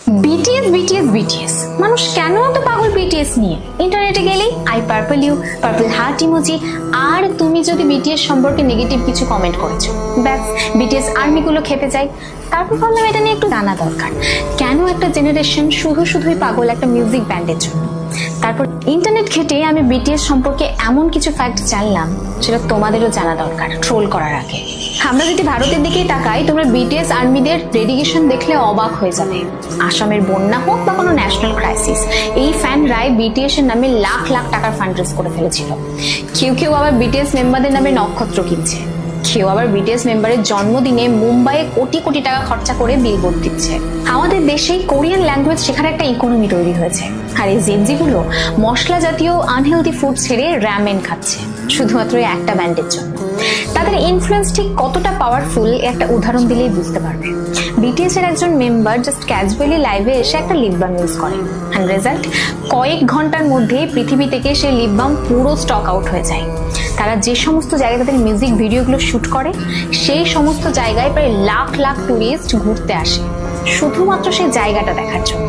BTS BTS BTS মানুষ কেন এত পাগল বিটিএস নিয়ে? ইন্টারনেটে গেলেই I purple you, purple heart emoji, আর তুমি যদি বিটিএস সম্পর্কে নেগেটিভ কিছু কমেন্ট করেছো, ব্যাস বিটিএস আর্মিগুলো খেপে যায়। তারপর ভাবলাম এটা নিয়ে একটু জানা দরকার, কেন একটা জেনারেশন শুধুই পাগল একটা মিউজিক ব্যান্ডের জন্য। তারপর ইন্টারনেট ঘেটে আমি বিটিএস সম্পর্কে এমন কিছু ফ্যাক্ট জানলাম যেটা তোমাদেরও জানা দরকার ট্রোল করার আগে। আমরা যদি ভারতের দিকেই তাকাই, তোমরা বিটিএস আর্মিদের ডেডিকেশন দেখলে অবাক হয়ে যাবে। আসামের বন্যা হোক বা কোনো ন্যাশনাল ক্রাইসিস, এই ফ্যানরাই বিটিএস এর নামে লাখ লাখ টাকার ফান্ড রেজ করে ফেলেছিল। কেউ আবার বিটিএস মেম্বারদের নামে নক্ষত্র কিনছে, কেউ আবার বিটিএস মেম্বারের জন্মদিনে মুম্বাইয়ে কোটি কোটি টাকা খরচা করে বিলবোর্ড দিচ্ছে। আমাদের দেশেই কোরিয়ান ল্যাঙ্গুয়েজ শেখার একটা ইকোনমি তৈরি হয়েছে, আর এই জেনজি গুলো মশলা জাতীয় আনহেলদি ফুড ছেড়ে র্যামেন খাচ্ছে শুধুমাত্র একটা ব্যান্ডের জন্য। তাদের ইনফ্লুয়েন্স ঠিক কতটা পাওয়ারফুল একটা উদাহরণ দিলেই বুঝতে পারবে। বিটিএস এর একজন মেম্বার জাস্ট ক্যাজুয়ালি লাইভে এসে একটা লিপ বাম ইউজ করে, এন্ড রেজাল্ট কয়েক ঘন্টার মধ্যে পৃথিবী থেকে সেই লিপ বাম পুরো স্টক আউট হয়ে যায়। তারা যে সমস্ত জায়গায় তাদের মিউজিক ভিডিওগুলো শুট করে, সেই সমস্ত জায়গায় প্রায় লাখ লাখ টুরিস্ট ঘুরতে আসে শুধুমাত্র সেই জায়গাটা দেখার জন্য।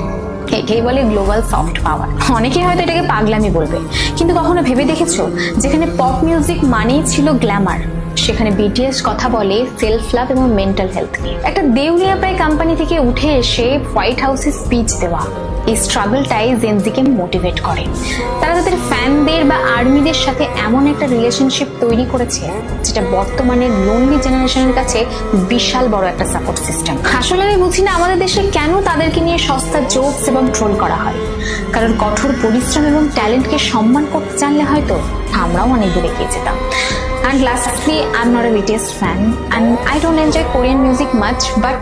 এটাই বলে গ্লোবাল সফট পাওয়ার। অনেকে হয়তো এটাকে পাগলামি বলবে, কিন্তু কখনো ভেবে দেখেছো যেখানে পপ মিউজিক মানেই ছিল গ্ল্যামার, সেখানে বিটিএস কথা বলে সেলফ লাভ এবং মেন্টাল হেলথ নিয়ে। একটা দেউলিয়া প্রায় কোম্পানি থেকে উঠে এসে হোয়াইট হাউসে স্পিচ দেওয়া, এই স্ট্রাগলটাই জেনজিকে মোটিভেট করে। তারা তাদের ফ্যানদের বা আর্মিদের সাথে এমন একটা রিলেশনশিপ তৈরি করেছে যেটা বর্তমানে লোনলি জেনারেশনের কাছে বিশাল বড় একটা সাপোর্ট সিস্টেম। আসলে আমি বুঝি না আমাদের দেশে কেন তাদেরকে নিয়ে সস্তা জোকস এবং ট্রোল করা হয়। কারণ কঠোর পরিশ্রম এবং ট্যালেন্টকে সম্মান করতে জানলে হয়তো আমরাও অনেক দূরে এগিয়ে যেতাম। And lastly, I'm not a BTS fan and I don't enjoy Korean music much, but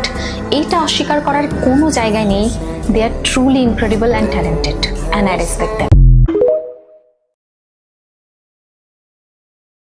এটা অস্বীকার করার কোনো জায়গায় নেই। They are truly incredible and talented and I respect them.